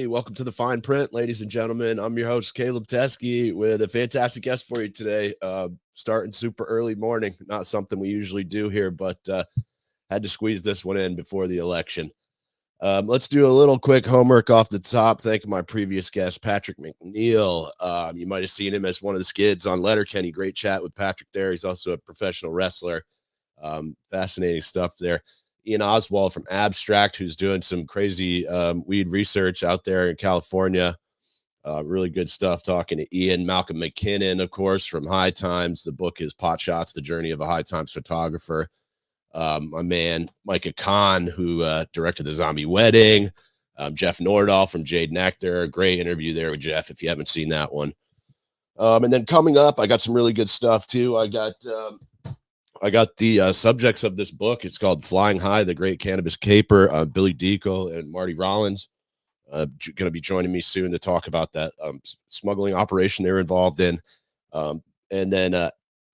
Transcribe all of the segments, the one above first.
Welcome to the Fine Print, ladies and gentlemen. I'm your host, Caleb Teskey, with a fantastic guest for you today. Starting super early morning, not something we usually do here, but had to squeeze this one in before the election. Let's do a little quick homework off the top. Thank my previous guest, Patrick McNeil. You might have seen him as one of the skids on Letterkenny. Great chat with Patrick there. He's also a professional wrestler. Fascinating stuff there. Ian Oswald from Abstract, who's doing some crazy weed research out there in California. Really good stuff talking to Ian. Malcolm McKinnon, of course, from High Times. The book is Pot Shots, The Journey of a High Times Photographer. My man, Micah Kahn, who directed The Zombie Wedding. Jeff Nordahl from Jade Nectar. Great interview there with Jeff, if you haven't seen that one. And then coming up, I got some really good stuff, too. I got the subjects of this book. It's called Flying High, The Great Cannabis Caper. Billy Deacle and Marty Rollins going to be joining me soon to talk about that smuggling operation they're involved in. And then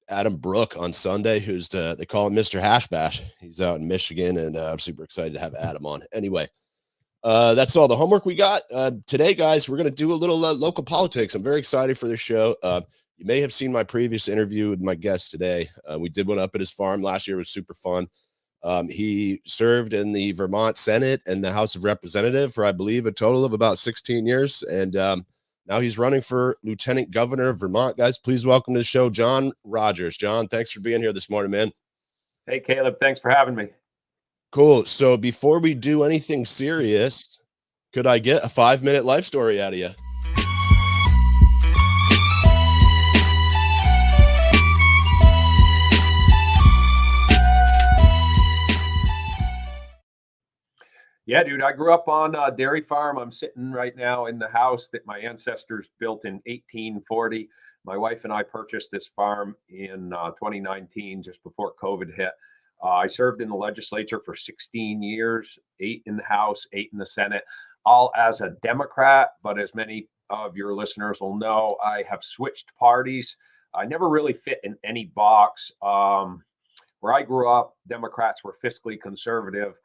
Adam Brook on Sunday, who's they call him Mr. Hash Bash. He's out in Michigan, and I'm super excited to have Adam on. Anyway, that's all the homework we got. Today, guys, we're going to do a little local politics. I'm very excited for this show. You may have seen my previous interview with my guest today. We did one up at his farm last year. It was super fun. He served in the Vermont Senate and the House of Representatives for, I believe, a total of about 16 years. And now he's running for Lieutenant Governor of Vermont. Guys, please welcome to the show, John Rodgers. John, thanks for being here this morning, man. Hey, Caleb. Thanks for having me. Cool. So before we do anything serious, could I get a 5-minute life story out of you? Yeah, dude, I grew up on a dairy farm. I'm sitting right now in the house that my ancestors built in 1840. My wife and I purchased this farm in 2019, just before COVID hit. I served in the legislature for 16 years, 8 in the House, 8 in the Senate, all as a Democrat. But as many of your listeners will know, I have switched parties. I never really fit in any box. Where I grew up, Democrats were fiscally conservative.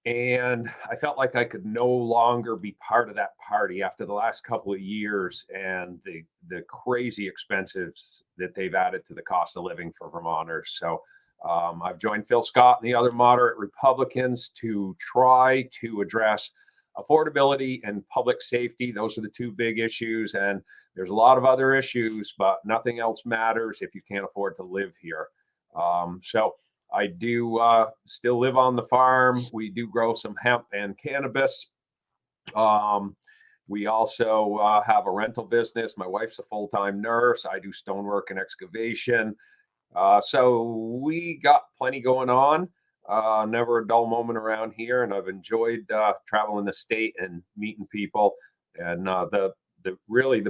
And I felt like I could no longer be part of that party after the last couple of years and the crazy expenses that they've added to the cost of living for Vermonters. So I've joined Phil Scott and the other moderate Republicans to try to address affordability and public safety. Those are the two big issues. And there's a lot of other issues, but nothing else matters if you can't afford to live here. So I do still live on the farm. We do grow some hemp and cannabis. We also have a rental business. My wife's a full-time nurse. I do stonework and excavation. So we got plenty going on. Never a dull moment around here. And I've enjoyed traveling the state and meeting people. And the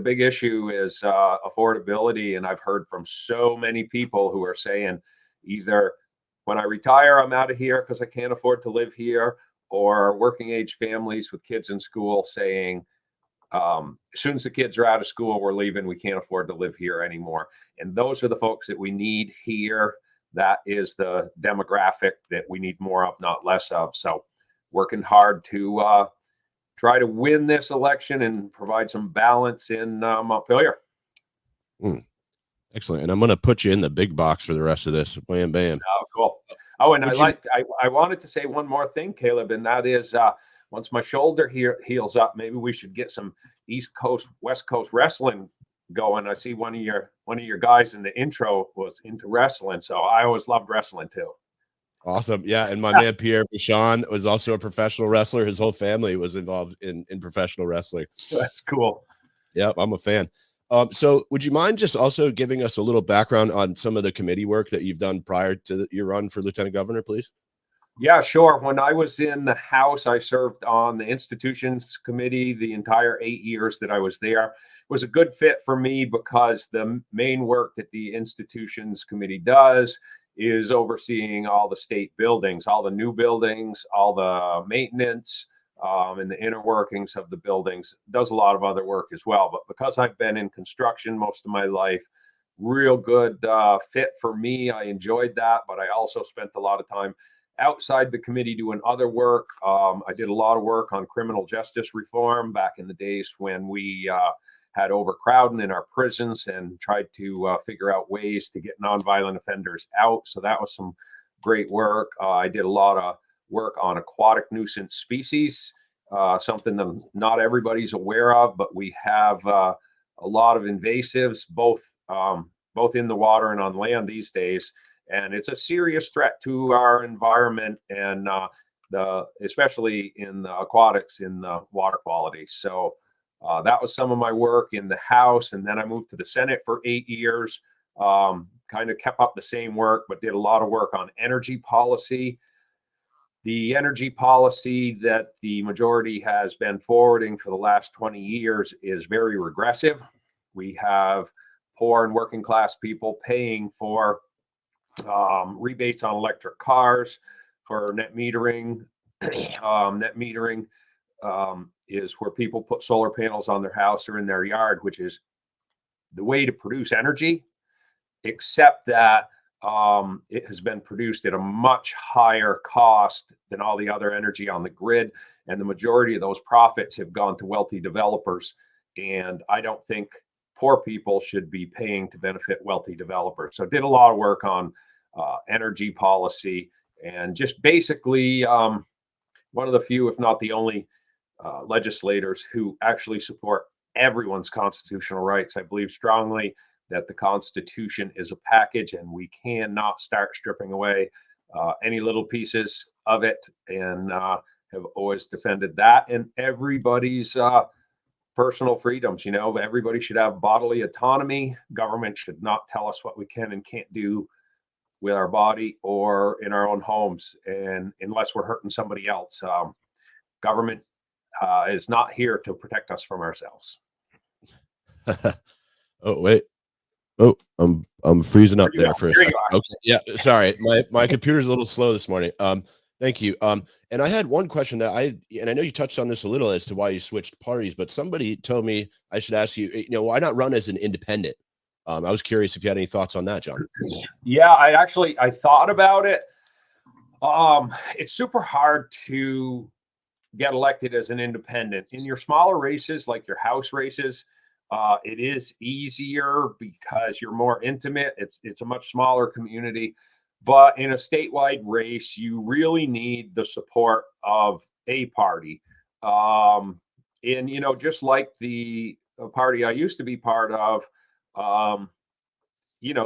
big issue is affordability. And I've heard from so many people who are saying either when I retire, I'm out of here because I can't afford to live here, or working age families with kids in school saying, as soon as the kids are out of school, we're leaving. We can't afford to live here anymore. And those are the folks that we need here. That is the demographic that we need more of, not less of. So working hard to try to win this election and provide some balance in Montpelier. Excellent. And I'm going to put you in the big box for the rest of this. Bam, bam. Oh, cool. Oh, and I wanted to say one more thing, Caleb, and that is once my shoulder heals up, maybe we should get some East Coast, West Coast wrestling going. I see one of your guys in the intro was into wrestling, so I always loved wrestling too. Awesome. Yeah. And my man, Pierre Bichon, was also a professional wrestler. His whole family was involved in professional wrestling. That's cool. Yep. I'm a fan. So would you mind just also giving us a little background on some of the committee work that you've done prior to your run for Lieutenant Governor, please? Yeah, sure. When I was in the House, I served on the Institutions Committee the entire 8 years that I was there. It was a good fit for me because the main work that the Institutions Committee does is overseeing all the state buildings, all the new buildings, all the maintenance, and the inner workings of the buildings. Does a lot of other work as well. But because I've been in construction most of my life, real good fit for me. I enjoyed that, but I also spent a lot of time outside the committee doing other work. I did a lot of work on criminal justice reform back in the days when we had overcrowding in our prisons and tried to figure out ways to get nonviolent offenders out. So that was some great work. I did a lot of work on aquatic nuisance species, something that not everybody's aware of, but we have a lot of invasives, both in the water and on land these days. And it's a serious threat to our environment and especially in the aquatics, in the water quality. So that was some of my work in the House. And then I moved to the Senate for 8 years, kind of kept up the same work, but did a lot of work on energy policy. The energy policy that the majority has been forwarding for the last 20 years is very regressive. We have poor and working class people paying for rebates on electric cars, for net metering. Net metering is where people put solar panels on their house or in their yard, which is the way to produce energy, except that it has been produced at a much higher cost than all the other energy on the grid. And the majority of those profits have gone to wealthy developers. And I don't think poor people should be paying to benefit wealthy developers. So I did a lot of work on energy policy and just basically one of the few, if not the only, legislators who actually support everyone's constitutional rights. I believe strongly that the Constitution is a package and we cannot start stripping away any little pieces of it, and have always defended that and everybody's personal freedoms. You know, everybody should have bodily autonomy. Government should not tell us what we can and can't do with our body or in our own homes, and unless we're hurting somebody else. Government is not here to protect us from ourselves. Oh, wait. Oh, I'm freezing up there for a second. Okay. Yeah. Sorry. My computer's a little slow this morning. Thank you. And I had one question that I know you touched on this a little as to why you switched parties, but somebody told me I should ask you, why not run as an independent? I was curious if you had any thoughts on that, John. Yeah, I thought about it. It's super hard to get elected as an independent. In your smaller races, like your House races, it is easier because you're more intimate. It's a much smaller community. But in a statewide race, you really need the support of a party. And, just like the party I used to be part of,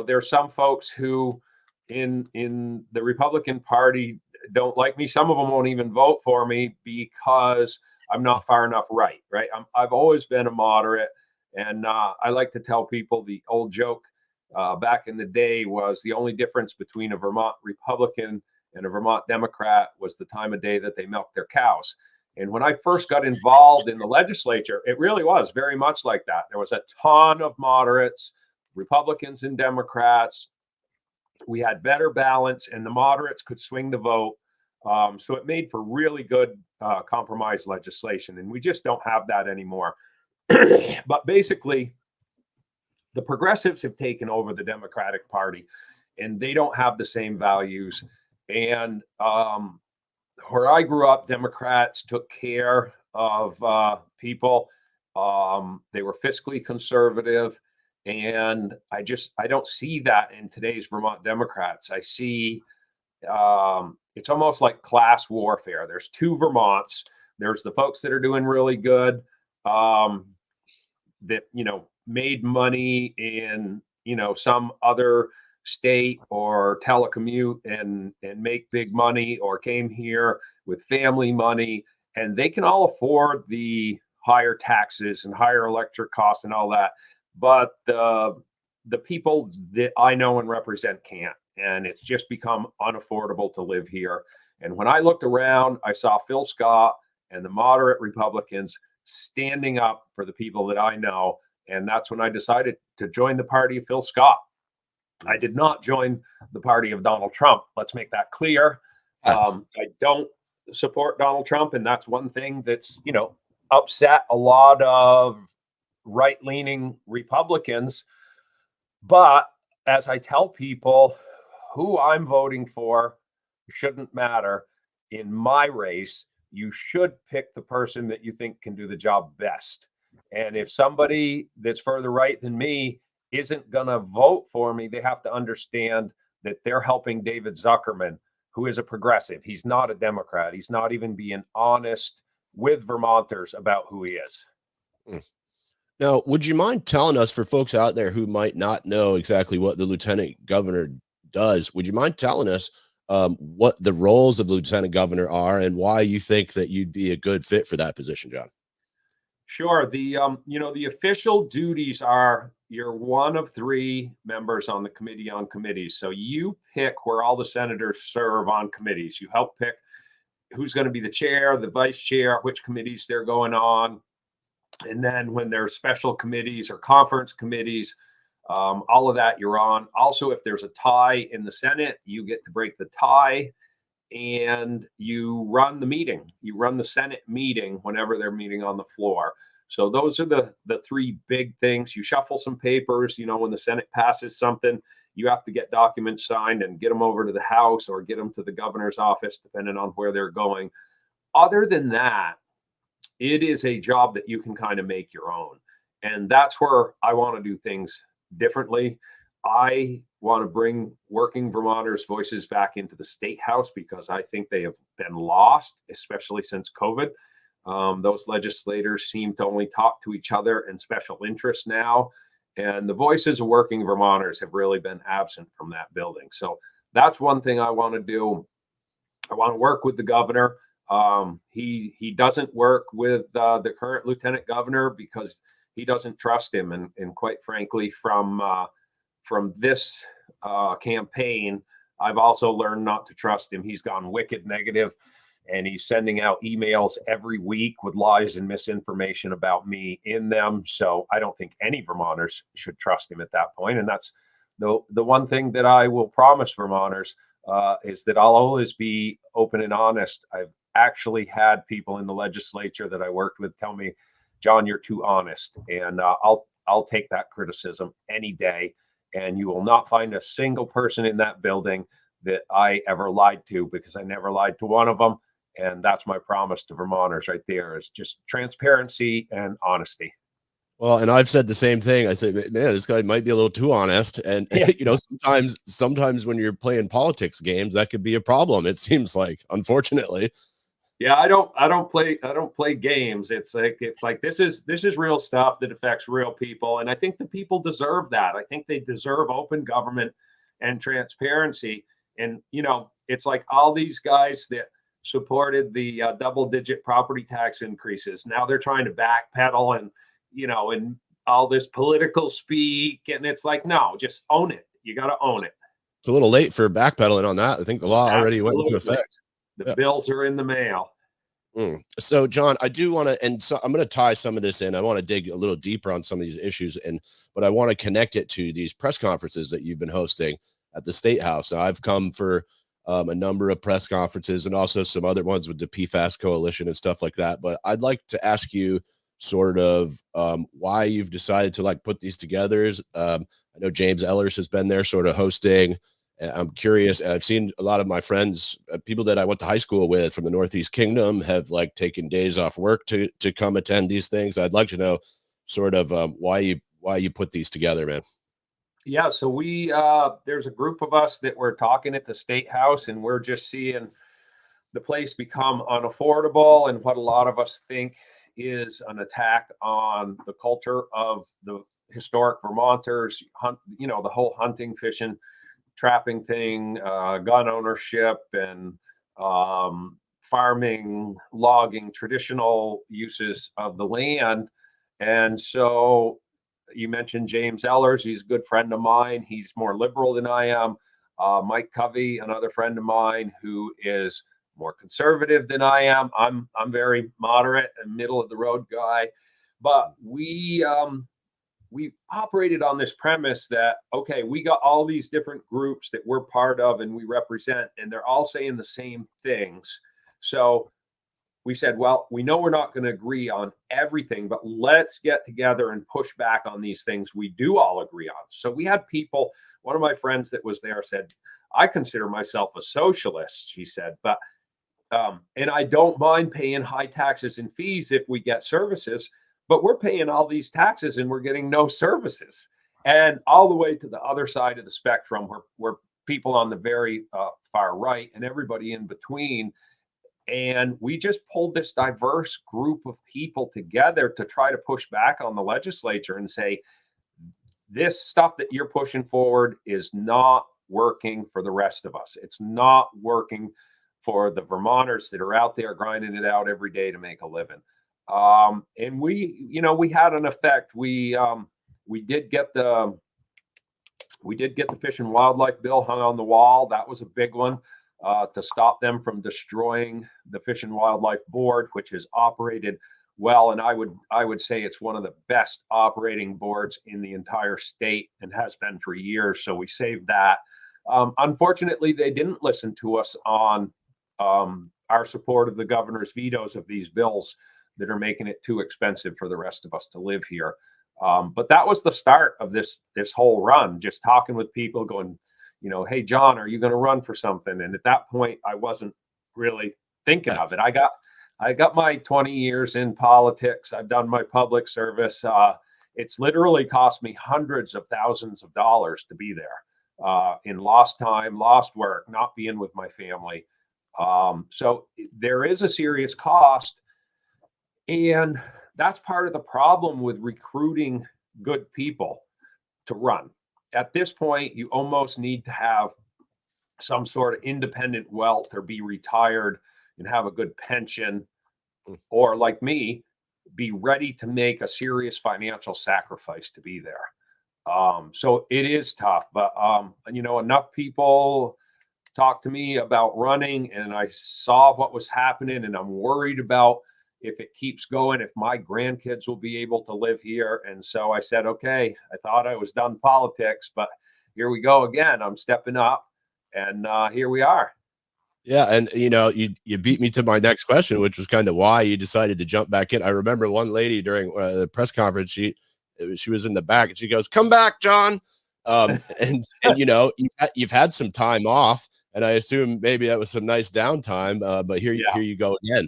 there's some folks who in the Republican Party don't like me. Some of them won't even vote for me because I'm not far enough right. I've always been a moderate. And I like to tell people the old joke back in the day was the only difference between a Vermont Republican and a Vermont Democrat was the time of day that they milked their cows. And when I first got involved in the legislature, it really was very much like that. There was a ton of moderates, Republicans and Democrats. We had better balance and the moderates could swing the vote. So it made for really good compromise legislation. And we just don't have that anymore. But basically, the progressives have taken over the Democratic Party and they don't have the same values. And where I grew up, Democrats took care of people. They were fiscally conservative. And I don't see that in today's Vermont Democrats. I see it's almost like class warfare. There's two Vermonts. There's the folks that are doing really good, that, made money in, some other state or telecommute and make big money, or came here with family money, and they can all afford the higher taxes and higher electric costs and all that. But the people that I know and represent can't, and it's just become unaffordable to live here. And when I looked around, I saw Phil Scott and the moderate Republicans standing up for the people that I know. And that's when I decided to join the party of Phil Scott. I did not join the party of Donald Trump. Let's make that clear. I don't support Donald Trump. And that's one thing that's, upset a lot of right-leaning Republicans. But as I tell people, who I'm voting for shouldn't matter. In my race, you should pick the person that you think can do the job best. And if somebody that's further right than me isn't going to vote for me, they have to understand that they're helping David Zuckerman, who is a progressive. He's not a Democrat. He's not even being honest with Vermonters about who he is. Now, would you mind telling us, for folks out there who might not know exactly what the lieutenant governor does, would you mind telling us what the roles of the lieutenant governor are and why you think that you'd be a good fit for that position, John? Sure. The official duties are you're one of three members on the Committee on Committees. So you pick where all the senators serve on committees. You help pick who's going to be the chair, the vice chair, which committees they're going on. And then when there's special committees or conference committees, all of that you're on. Also, if there's a tie in the Senate, you get to break the tie and you run the meeting. You run the Senate meeting whenever they're meeting on the floor. So those are the three big things. You shuffle some papers. When the Senate passes something, you have to get documents signed and get them over to the House or get them to the governor's office, depending on where they're going. Other than that, it is a job that you can kind of make your own. And that's where I want to do things differently. I want to bring working Vermonters' voices back into the state house because I think they have been lost, especially since COVID. Those legislators seem to only talk to each other and special interests now. And the voices of working Vermonters have really been absent from that building. So that's one thing I want to do. I want to work with the governor. He doesn't work with the current lieutenant governor because he doesn't trust him. And quite frankly, from this campaign, I've also learned not to trust him. He's gone wicked negative, and he's sending out emails every week with lies and misinformation about me in them. So I don't think any Vermonters should trust him at that point. And that's the one thing that I will promise Vermonters is that I'll always be open and honest. I've actually had people in the legislature that I worked with tell me, John, you're too honest. And I'll take that criticism any day. And you will not find a single person in that building that I ever lied to, because I never lied to one of them. And that's my promise to Vermonters right there, is just transparency and honesty. Well, and I've said the same thing. I said, man, this guy might be a little too honest. And, Yeah. sometimes when you're playing politics games, that could be a problem. It seems like, unfortunately. Yeah, I don't play games. It's like this is real stuff that affects real people. And I think the people deserve that. I think they deserve open government and transparency. And, it's like all these guys that supported the double-digit property tax increases. Now they're trying to backpedal and, and all this political speak. And it's like, no, just own it. You got to own it. It's a little late for backpedaling on that. I think the law already went into Absolutely. effect. The bills are in the mail. So, John, I do want to, and so I'm going to tie some of this in. I want to dig a little deeper on some of these issues, but I want to connect it to these press conferences that you've been hosting at the State House. Now, I've come for a number of press conferences and also some other ones with the PFAS Coalition and stuff like that. But I'd like to ask you sort of why you've decided to put these together. I know James Ellers has been there sort of hosting. I'm curious. I've seen a lot of my friends, people that I went to high school with from the Northeast Kingdom, have taken days off work to come attend these things. I'd like to know sort of why you put these together, man. Yeah, so there's a group of us that were talking at the State House, and we're just seeing the place become unaffordable, and what a lot of us think is an attack on the culture of the historic Vermonters. The whole hunting, fishing, trapping thing, gun ownership, and farming, logging, traditional uses of the land. And so you mentioned James Ellers. He's a good friend of mine. He's more liberal than I am. Mike Covey, another friend of mine who is more conservative than I am. I'm very moderate and middle of the road guy. But we operated on this premise that, okay, we got all these different groups that we're part of and we represent, and they're all saying the same things. So we said, well, we know we're not going to agree on everything, but let's get together and push back on these things we do all agree on. So we had people, one of my friends that was there said, I consider myself a socialist, she said, but and I don't mind paying high taxes and fees if we get services, but we're paying all these taxes and we're getting no services. And all the way to the other side of the spectrum, where people on the very far right and everybody in between. And we just pulled this diverse group of people together to try to push back on the legislature and say, this stuff that you're pushing forward is not working for the rest of us. It's not working for the Vermonters that are out there grinding it out every day to make a living. And we had an effect. We did get the Fish and Wildlife bill hung on the wall. That was a big one, to stop them from destroying the Fish and Wildlife Board, which has operated well. And I would say it's one of the best operating boards in the entire state and has been for years. So we saved that. Unfortunately, they didn't listen to us on our support of the governor's vetoes of these bills that are making it too expensive for the rest of us to live here. But that was the start of this whole run, just talking with people going, hey, John, are you going to run for something? And at that point, I wasn't really thinking of it. I got my 20 years in politics. I've done my public service. It's literally cost me hundreds of thousands of dollars to be there, in lost time, lost work, not being with my family. So there is a serious cost. And that's part of the problem with recruiting good people to run. At this point, you almost need to have some sort of independent wealth or be retired and have a good pension, or like me, be ready to make a serious financial sacrifice to be there. So it is tough, but enough people talked to me about running, and I saw what was happening, and I'm worried about if it keeps going, if my grandkids will be able to live here. And so I said, okay, I thought I was done politics, but here we go again. I'm stepping up, and here we are. Yeah, and you beat me to my next question, which was kind of why you decided to jump back in. I remember one lady during the press conference, she was in the back, and she goes, "Come back, John." And you've had some time off, and I assume maybe that was some nice downtime. But here you go again.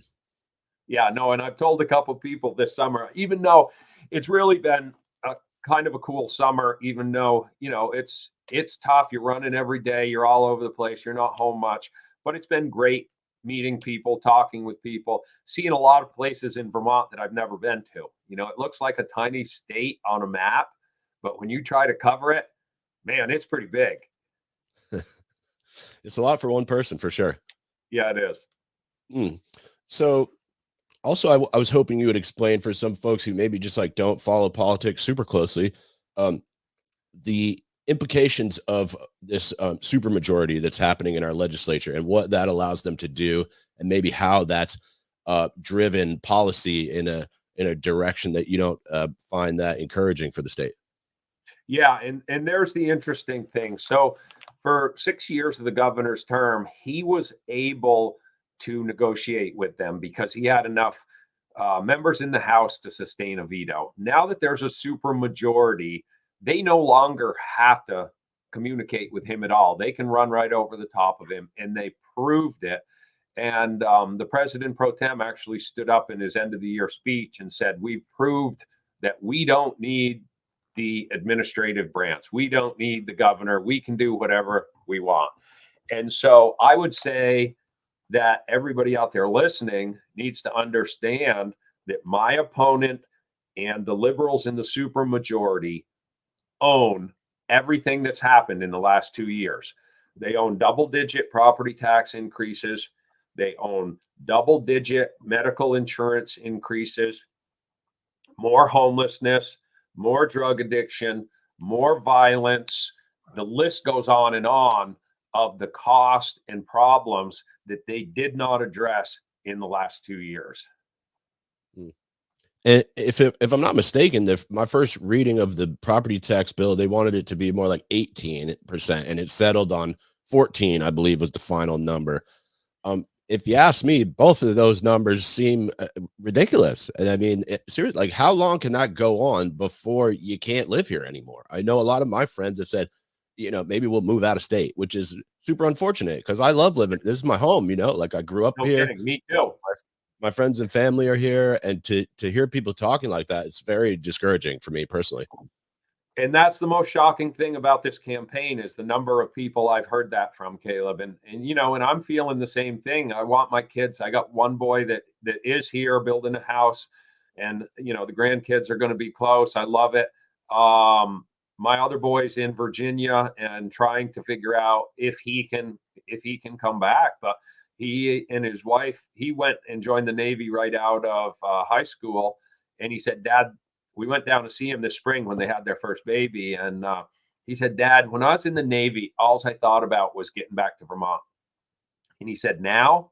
Yeah, no, and I've told a couple people this summer, even though it's really been a kind of a cool summer, even though, it's tough. You're running every day. You're all over the place. You're not home much, but it's been great meeting people, talking with people, seeing a lot of places in Vermont that I've never been to. It looks like a tiny state on a map, but when you try to cover it, man, it's pretty big. It's a lot for one person, for sure. Yeah, it is. So also, I was hoping you would explain for some folks who maybe just don't follow politics super closely, the implications of this supermajority that's happening in our legislature and what that allows them to do, and maybe how that's driven policy in a direction that you don't find that encouraging for the state. Yeah, and there's the interesting thing. So for 6 years of the governor's term, he was able to negotiate with them because he had enough members in the House to sustain a veto. Now that there's a super majority, they no longer have to communicate with him at all. They can run right over the top of him, and they proved it. And the president pro tem actually stood up in his end of the year speech and said, we've proved that we don't need the administrative branch. We don't need the governor. We can do whatever we want. And so I would say that everybody out there listening needs to understand that my opponent and the liberals in the supermajority own everything that's happened in the last 2 years. They own double-digit property tax increases. They own double-digit medical insurance increases, more homelessness, more drug addiction, more violence. The list goes on and on of the cost and problems that they did not address in the last 2 years. And if I'm not mistaken, my first reading of the property tax bill, they wanted it to be more like 18%, and it settled on 14, I believe was the final number. if you ask me, both of those numbers seem ridiculous. And I mean, seriously, like how long can that go on before you can't live here anymore? I know a lot of my friends have said, maybe we'll move out of state, which is super unfortunate because I love living. This is my home, like I grew up No here. kidding. Me too. My friends and family are here, and to hear people talking like that, it's very discouraging for me personally. And that's the most shocking thing about this campaign is the number of people I've heard that from, Caleb. And I'm feeling the same thing. I want my kids. I got one boy that is here building a house, and the grandkids are going to be close. I love it. My other boy's in Virginia and trying to figure out if he can come back. But he and his wife, he went and joined the Navy right out of high school, and he said, "Dad, we went down to see him this spring when they had their first baby." And he said, "Dad, when I was in the Navy, all I thought about was getting back to Vermont." And he said, "Now,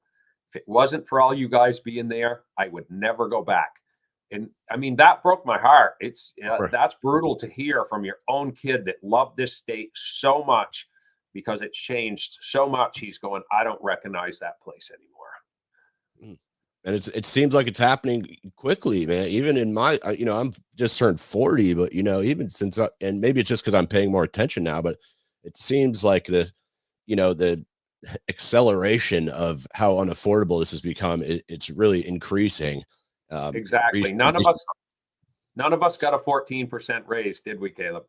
if it wasn't for all you guys being there, I would never go back." And I mean, that broke my heart. Sure. That's brutal to hear from your own kid that loved this state so much because it's changed so much. He's going, "I don't recognize that place anymore." Mm. And it seems like it's happening quickly, man. Even in my, I'm just turned 40, but even since and maybe it's just because I'm paying more attention now, but it seems like the acceleration of how unaffordable this has become, it's really increasing. Exactly. None of us got a 14% raise, did we, Caleb?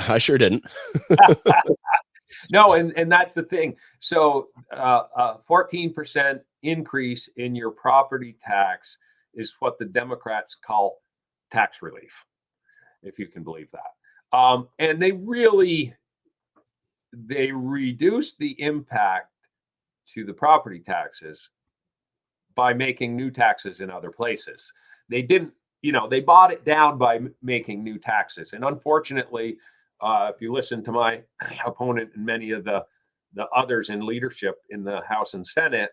I sure didn't. No, and that's the thing. So, 14% increase in your property tax is what the Democrats call tax relief, if you can believe that. And they reduce the impact to the property taxes by making new taxes in other places. They didn't, they bought it down by making new taxes. And unfortunately, if you listen to my opponent and many of the others in leadership in the House and Senate,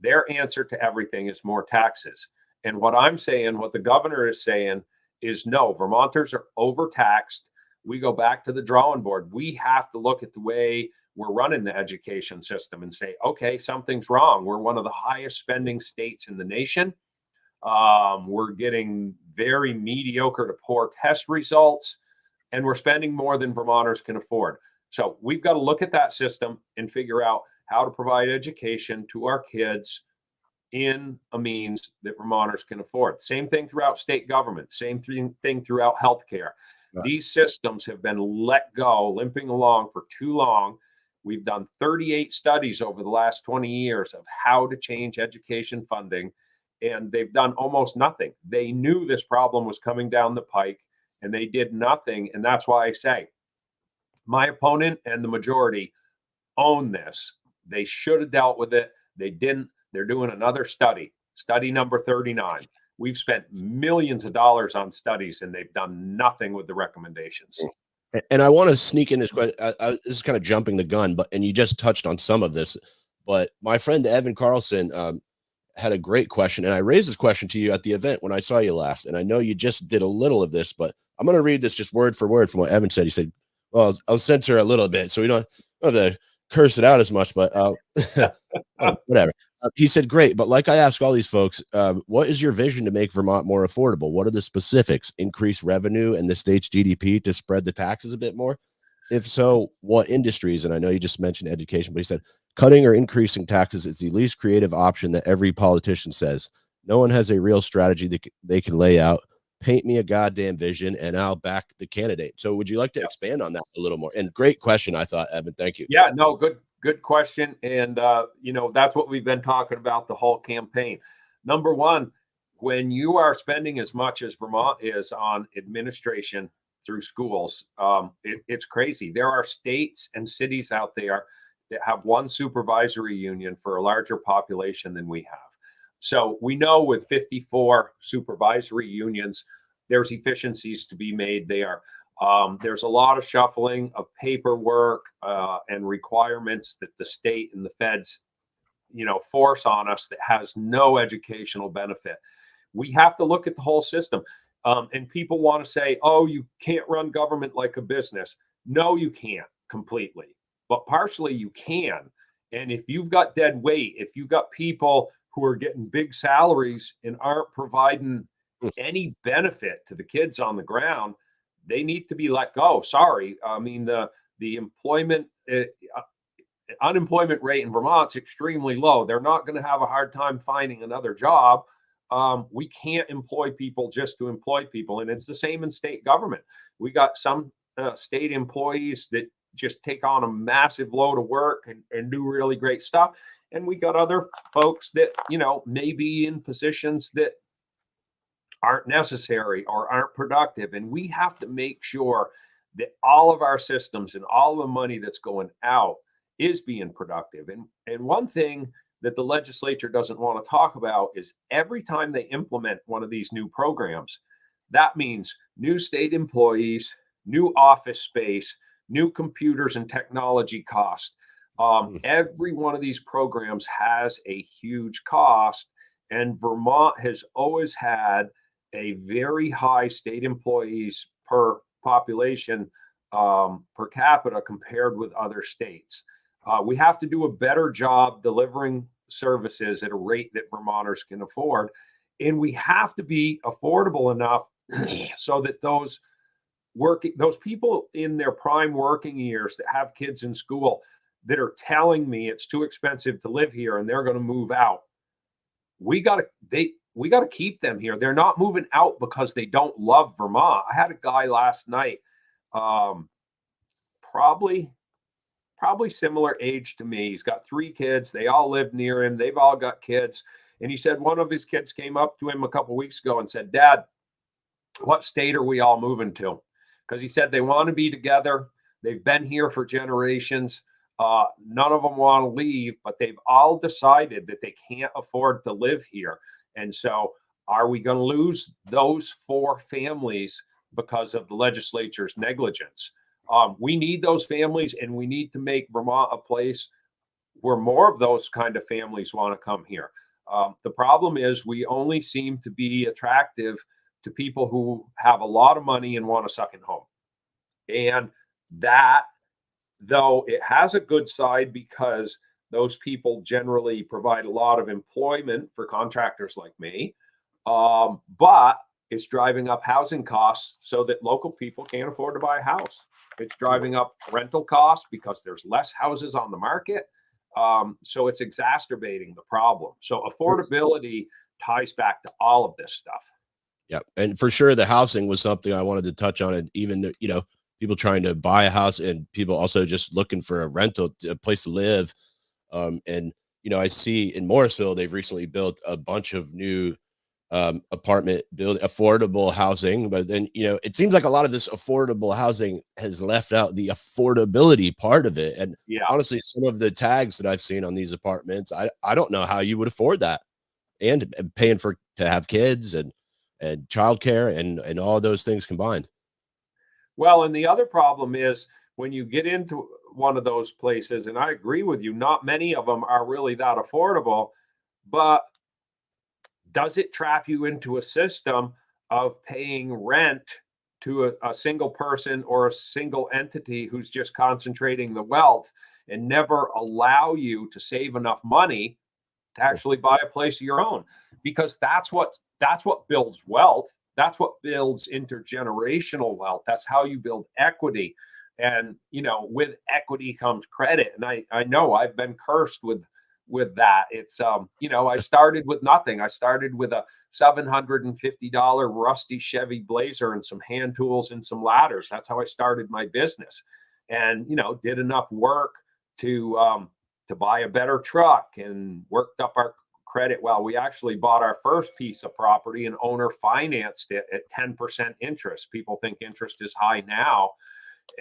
their answer to everything is more taxes. And what I'm saying, what the governor is saying is no, Vermonters are overtaxed. We go back to the drawing board. We have to look at the way we're running the education system and say, okay, something's wrong. We're one of the highest spending states in the nation. We're getting very mediocre to poor test results, and we're spending more than Vermonters can afford. So we've got to look at that system and figure out how to provide education to our kids in a means that Vermonters can afford. Same thing throughout state government, same thing throughout healthcare. Right. These systems have been let go, limping along for too long. We've done 38 studies over the last 20 years of how to change education funding, and they've done almost nothing. They knew this problem was coming down the pike, and they did nothing. And that's why I say my opponent and the majority own this. They should have dealt with it. They didn't. They're doing another study number 39. We've spent millions of dollars on studies, and they've done nothing with the recommendations. And I want to sneak in this question. This is kind of jumping the gun, and you just touched on some of this. But my friend Evan Carlson had a great question, and I raised this question to you at the event when I saw you last. And I know you just did a little of this, but I'm going to read this just word for word from what Evan said. He said, "Well, I'll censor a little bit, so we don't have to curse it out as much, but whatever." He said, "Great, but like I ask all these folks, what is your vision to make Vermont more affordable? What are the specifics? Increase revenue and the state's GDP to spread the taxes a bit more? If so, what industries?" And I know you just mentioned education, but he said, "Cutting or increasing taxes is the least creative option that every politician says. No one has a real strategy that they can lay out. Paint me a goddamn vision and I'll back the candidate." So would you like to expand on that a little more? And great question, I thought, Evan. Thank you. Yeah, no, good question. And, that's what we've been talking about the whole campaign. Number one, when you are spending as much as Vermont is on administration through schools, it's crazy. There are states and cities out there that have one supervisory union for a larger population than we have. So we know with 54 supervisory unions, there's efficiencies to be made there. There's a lot of shuffling of paperwork and requirements that the state and the feds, force on us that has no educational benefit. We have to look at the whole system. And people want to say, oh, you can't run government like a business. No, you can't completely, but partially you can. And if you've got dead weight, if you've got people who are getting big salaries and aren't providing any benefit to the kids on the ground, they need to be let go. Sorry. I mean, the unemployment rate in Vermont's extremely low. They're not going to have a hard time finding another job. We can't employ people just to employ people. And it's the same in state government. We got some state employees that just take on a massive load of work and do really great stuff. And we got other folks that, may be in positions that aren't necessary or aren't productive. And we have to make sure that all of our systems and all the money that's going out is being productive. And one thing that the legislature doesn't want to talk about is every time they implement one of these new programs, that means new state employees, new office space, new computers and technology cost. Every one of these programs has a huge cost, and Vermont has always had a very high state employees per population per capita compared with other states. We have to do a better job delivering services at a rate that Vermonters can afford. And we have to be affordable enough so that those people in their prime working years that have kids in school that are telling me it's too expensive to live here and they're going to move out. We got to keep them here. They're not moving out because they don't love Vermont. I had a guy last night, probably similar age to me. He's got 3 kids. They all live near him. They've all got kids. And he said one of his kids came up to him a couple of weeks ago and said, "Dad, what state are we all moving to?" Because he said they want to be together. They've been here for generations. None of them want to leave, but they've all decided that they can't afford to live here. And so are we going to lose those 4 families because of the legislature's negligence? We need those families, and we need to make Vermont a place where more of those kind of families want to come here. The problem is we only seem to be attractive to people who have a lot of money and want a second home. And that, though it has a good side because those people generally provide a lot of employment for contractors like me, but it's driving up housing costs so that local people can't afford to buy a house. It's driving up rental costs because there's less houses on the market. So it's exacerbating the problem. So affordability ties back to all of this stuff. Yeah. And for sure, the housing was something I wanted to touch on. And even, people trying to buy a house and people also just looking for a place to live. And, I see in Morrisville, they've recently built a bunch of new affordable housing. But then, it seems like a lot of this affordable housing has left out the affordability part of it. And honestly, some of the tags that I've seen on these apartments, I don't know how you would afford that, and paying to have kids and childcare and all those things combined. Well, and the other problem is when you get into one of those places, and I agree with you, not many of them are really that affordable, but does it trap you into a system of paying rent to a single person or a single entity who's just concentrating the wealth and never allow you to save enough money to actually buy a place of your own? Because that's what builds wealth. That's what builds intergenerational wealth. That's how you build equity. And, with equity comes credit. And I know I've been cursed with that. It's, I started with nothing. I started with a $750 rusty Chevy Blazer and some hand tools and some ladders. That's how I started my business, and, did enough work to buy a better truck and worked up our credit. Well, we actually bought our first piece of property and owner financed it at 10% interest. People think interest is high now.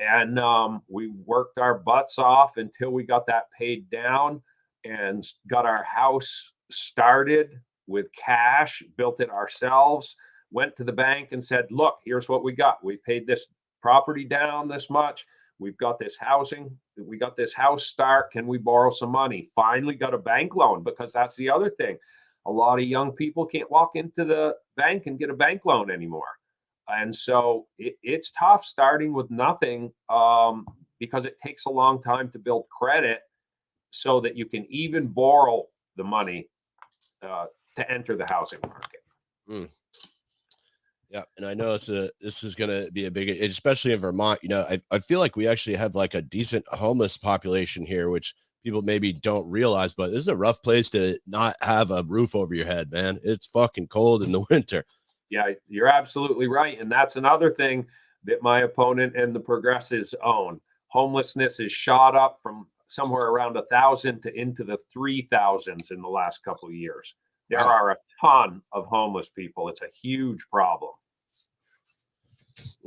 And we worked our butts off until we got that paid down and got our house started with cash, built it ourselves, went to the bank and said, "Look, here's what we got. We paid this property down this much. We've got this housing. We got this house start. Can we borrow some money?" Finally got a bank loan, because that's the other thing. A lot of young people can't walk into the bank and get a bank loan anymore. And so it's tough starting with nothing, because it takes a long time to build credit. so that you can even borrow the money to enter the housing market. Mm. Yeah, and I know this is going to be a big, especially in Vermont. I feel like we actually have like a decent homeless population here, which people maybe don't realize. But this is a rough place to not have a roof over your head, man. It's fucking cold in the winter. Yeah, you're absolutely right, and that's another thing that my opponent and the progressives own. Homelessness is shot up from somewhere around 1,000 to into the 3,000s in the last couple of years. There Wow. are a ton of homeless people. It's a huge problem.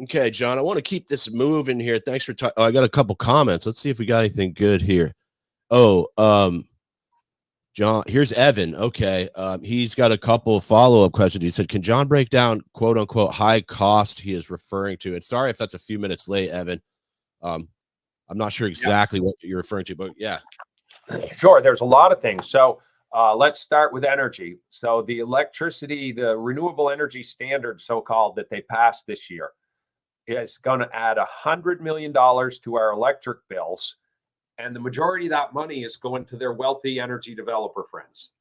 Okay, John, I want to keep this moving here. Thanks for talking. I got a couple comments. Let's see if we got anything good here. Oh, John, here's Evan. Okay. He's got a couple follow-up questions. He said, can John break down quote unquote high cost he is referring to? And sorry if that's a few minutes late, Evan. I'm not sure exactly what you're referring to, but yeah. Sure. There's a lot of things. So let's start with energy. So the electricity, the renewable energy standard, so-called, that they passed this year is going to add $100 million to our electric bills. And the majority of that money is going to their wealthy energy developer friends.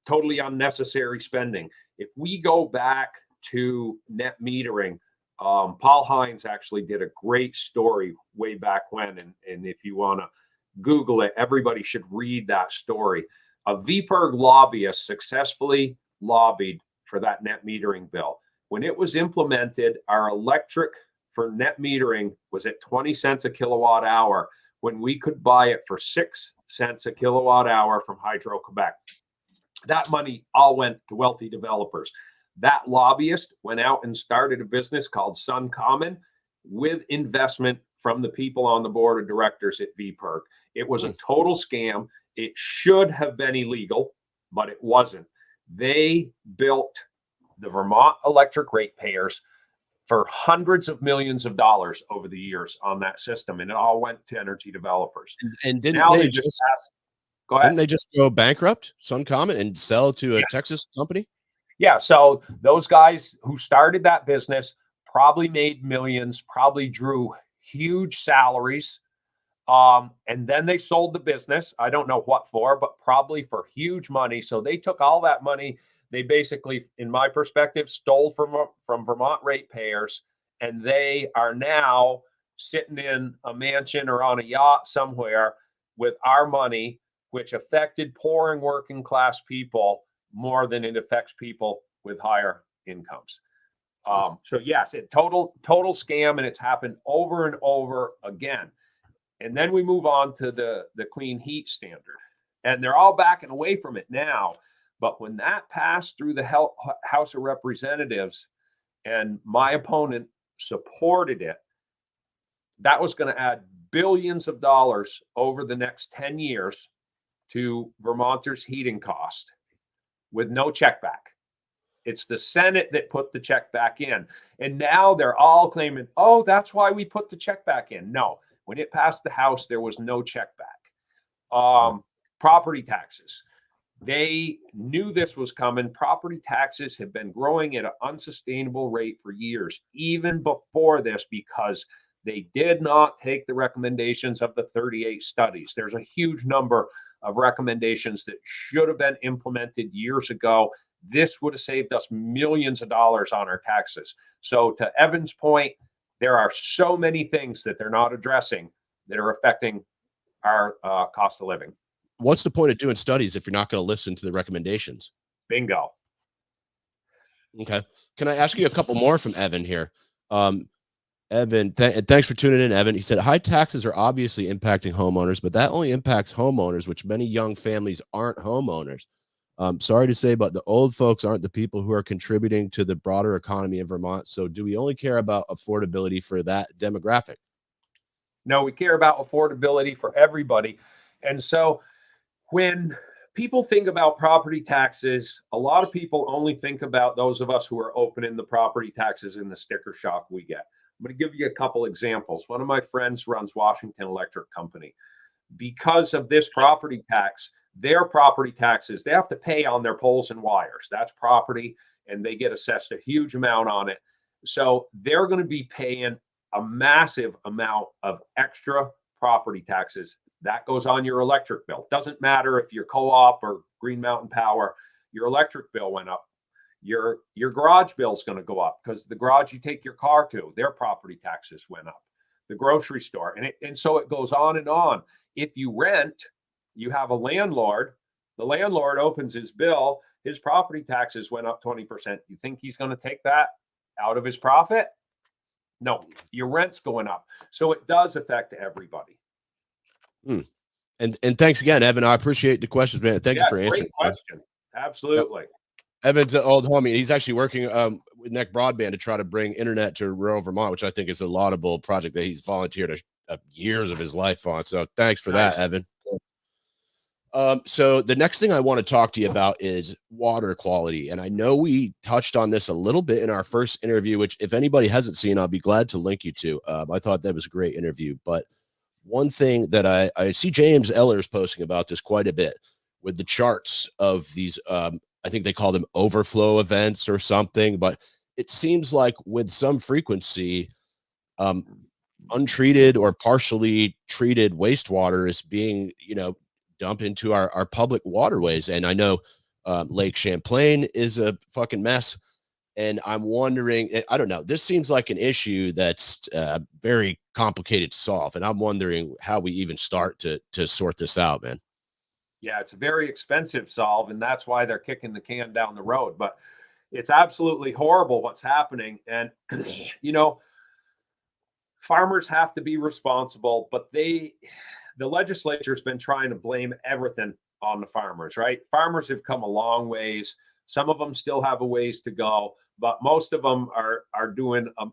Totally unnecessary spending. If we go back to net metering, Paul Hines actually did a great story way back when. And if you want to Google it, everybody should read that story. A VPERG lobbyist successfully lobbied for that net metering bill. When it was implemented, our electric for net metering was at 20 cents a kilowatt hour, when we could buy it for 6 cents a kilowatt hour from Hydro-Quebec. That money all went to wealthy developers. That lobbyist went out and started a business called Sun Common with investment from the people on the board of directors at VPERG. It was a total scam. It should have been illegal, but it wasn't. They built the Vermont electric ratepayers for hundreds of millions of dollars over the years on that system, and it all went to energy developers. And didn't Now they they just go ahead. didn't they just go bankrupt, Suncommon, and sell to a Texas company? Yeah, so those guys who started that business probably made millions, probably drew huge salaries, and then they sold the business. I don't know what for, but probably for huge money. So they took all that money. They basically, in my perspective, stole from Vermont ratepayers, and they are now sitting in a mansion or on a yacht somewhere with our money, which affected poor and working class people more than it affects people with higher incomes. So yes, total scam, and it's happened over and over again. And then we move on to the clean heat standard, and they're all backing away from it now. But when that passed through the House of Representatives and my opponent supported it, that was going to add billions of dollars over the next 10 years to Vermonters' heating cost with no check back. It's the Senate that put the check back in. And now they're all claiming, oh, that's why we put the check back in. No, when it passed the House, there was no check back. Property taxes. They knew this was coming. Property taxes have been growing at an unsustainable rate for years, even before this, because they did not take the recommendations of the 38 studies. There's a huge number of recommendations that should have been implemented years ago. This would have saved us millions of dollars on our taxes. So to Evan's point, there are so many things that they're not addressing that are affecting our cost of living. What's the point of doing studies if you're not going to listen to the recommendations? Bingo. Okay. Can I ask you a couple more from Evan here? Evan, thanks for tuning in, Evan. He said, high taxes are obviously impacting homeowners, but that only impacts homeowners, which many young families aren't homeowners. Sorry to say, but the old folks aren't the people who are contributing to the broader economy in Vermont. So do we only care about affordability for that demographic? No, we care about affordability for everybody. And so when people think about property taxes, a lot of people only think about those of us who are opening the property taxes in the sticker shock we get. I'm going to give you a couple examples. One of my friends runs Washington Electric Company. Because of this property tax, their property taxes, they have to pay on their poles and wires. That's property, and they get assessed a huge amount on it. So they're going to be paying a massive amount of extra property taxes That goes on your electric bill. Doesn't matter if you're co-op or Green Mountain Power, your electric bill went up. Your garage bill is going to go up because the garage you take your car to, their property taxes went up. The grocery store, and so it goes on and on. If you rent, you have a landlord. The landlord opens his bill. His property taxes went up 20%. You think he's going to take that out of his profit? No, your rent's going up. So it does affect everybody. And thanks again, Evan. I appreciate the questions, man. Thank you for answering. Great question. Absolutely. Yep. Evan's an old homie. He's actually working with Neck Broadband to try to bring internet to rural Vermont, which I think is a laudable project that he's volunteered years of his life on. So thanks for that, Evan. So the next thing I want to talk to you about is water quality. And I know we touched on this a little bit in our first interview, which if anybody hasn't seen, I'll be glad to link you to. I thought that was a great interview. But one thing that I see James Eller's posting about this quite a bit with the charts of these, I think they call them overflow events or something, but it seems like with some frequency, untreated or partially treated wastewater is being, dumped into our public waterways. And I know Lake Champlain is a fucking mess. And I'm wondering, I don't know, this seems like an issue that's very complicated to solve. And I'm wondering how we even start to sort this out, man. Yeah, it's a very expensive solve, and that's why they're kicking the can down the road. But it's absolutely horrible what's happening. And, farmers have to be responsible, but the legislature's been trying to blame everything on the farmers, right? Farmers have come a long ways. Some of them still have a ways to go, but most of them are doing a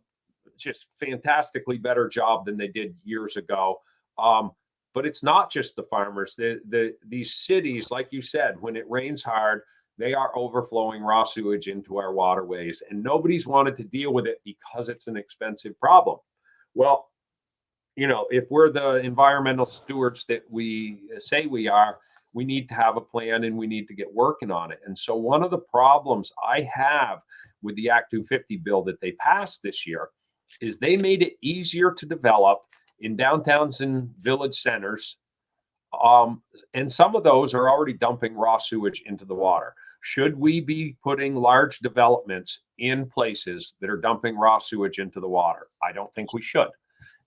just fantastically better job than they did years ago. But it's not just the farmers. These cities, like you said, when it rains hard, they are overflowing raw sewage into our waterways, and nobody's wanted to deal with it because it's an expensive problem. Well, if we're the environmental stewards that we say we are, we need to have a plan and we need to get working on it. And so one of the problems I have with the Act 250 bill that they passed this year is they made it easier to develop in downtowns and village centers. And some of those are already dumping raw sewage into the water. Should we be putting large developments in places that are dumping raw sewage into the water? I don't think we should.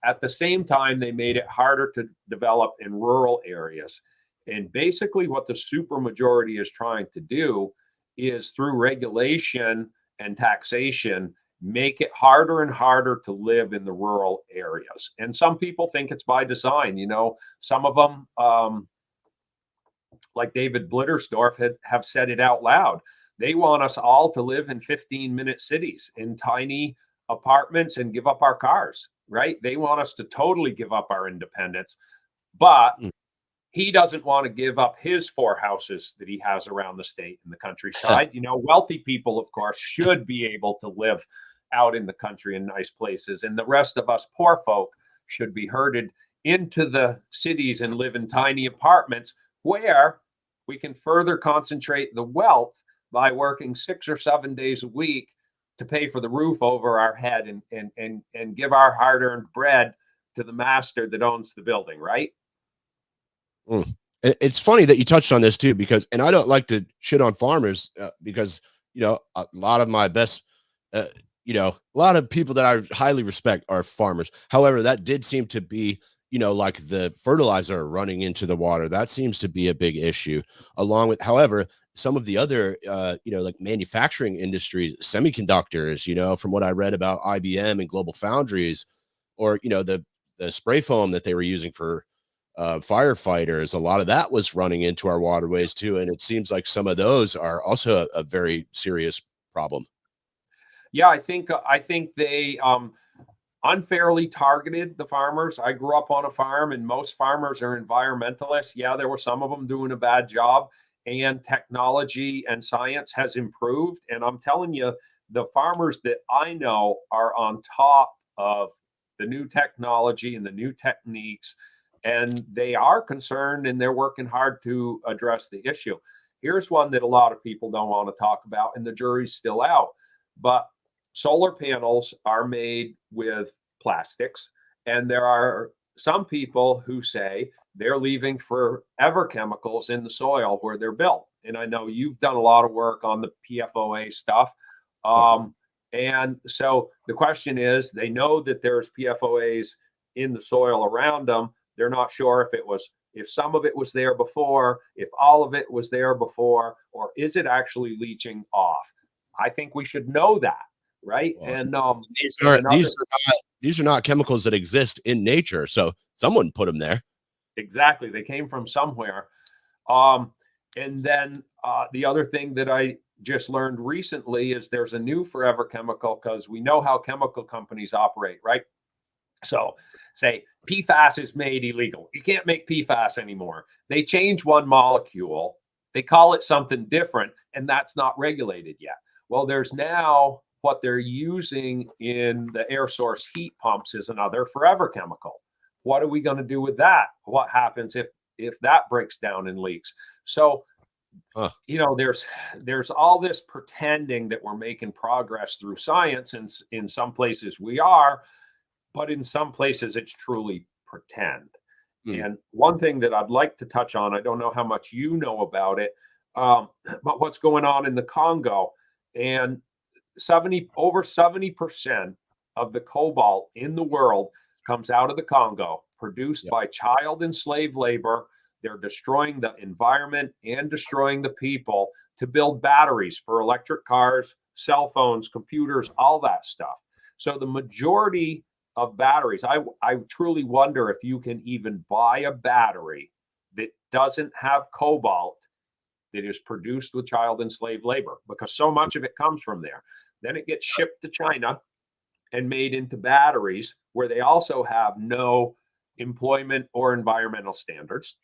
At the same time, they made it harder to develop in rural areas. And basically what the supermajority is trying to do is through regulation and taxation, make it harder and harder to live in the rural areas. And some people think it's by design. Some of them, like David Blittersdorf, have said it out loud. They want us all to live in 15-minute cities in tiny apartments and give up our cars, right? They want us to totally give up our independence. But he doesn't want to give up his 4 houses that he has around the state in the countryside. Wealthy people, of course, should be able to live out in the country in nice places. And the rest of us poor folk should be herded into the cities and live in tiny apartments where we can further concentrate the wealth by working 6 or 7 days a week to pay for the roof over our head and give our hard-earned bread to the master that owns the building, right? It's funny that you touched on this too, because, and I don't like to shit on farmers because, a lot of my best, a lot of people that I highly respect are farmers. However, that did seem to be, like the fertilizer running into the water. That seems to be a big issue, along with, however, some of the other, like manufacturing industries, semiconductors, from what I read about IBM and Global Foundries, or, the spray foam that they were using for firefighters, a lot of that was running into our waterways too. And it seems like some of those are also a very serious problem. Yeah, I think they unfairly targeted the farmers. I grew up on a farm, and most farmers are environmentalists. Yeah, there were some of them doing a bad job, and technology and science has improved. And I'm telling you, the farmers that I know are on top of the new technology and the new techniques, and they are concerned and they're working hard to address the issue. Here's one that a lot of people don't want to talk about, and the jury's still out. But solar panels are made with plastics, and there are some people who say they're leaving forever chemicals in the soil where they're built. And I know you've done a lot of work on the PFOA stuff. And so the question is, they know that there's PFOAs in the soil around them. They're not sure if some of it was there before, if all of it was there before, or is it actually leaching off? I think we should know that, right? Well, And these are not chemicals that exist in nature, so someone put them there. Exactly, they came from somewhere. And then the other thing that I just learned recently is there's a new forever chemical, because we know how chemical companies operate, right? So say PFAS is made illegal. You can't make PFAS anymore. They change one molecule, they call it something different, and that's not regulated yet. Well, there's now what they're using in the air source heat pumps is another forever chemical. What are we going to do with that? What happens if that breaks down and leaks? So, you know, there's all this pretending that we're making progress through science, and in some places we are, but in some places it's truly pretend. And one thing that I'd like to touch on, I don't know how much you know about it, but what's going on in the Congo, and over 70% of the cobalt in the world comes out of the Congo, produced by child and slave labor. They're destroying the environment and destroying the people to build batteries for electric cars, cell phones, computers, all that stuff. So the majority of batteries, I truly wonder if you can even buy a battery that doesn't have cobalt, that is produced with child and slave labor, because so much of it comes from there. Then it gets shipped to China and made into batteries where they also have no employment or environmental standards.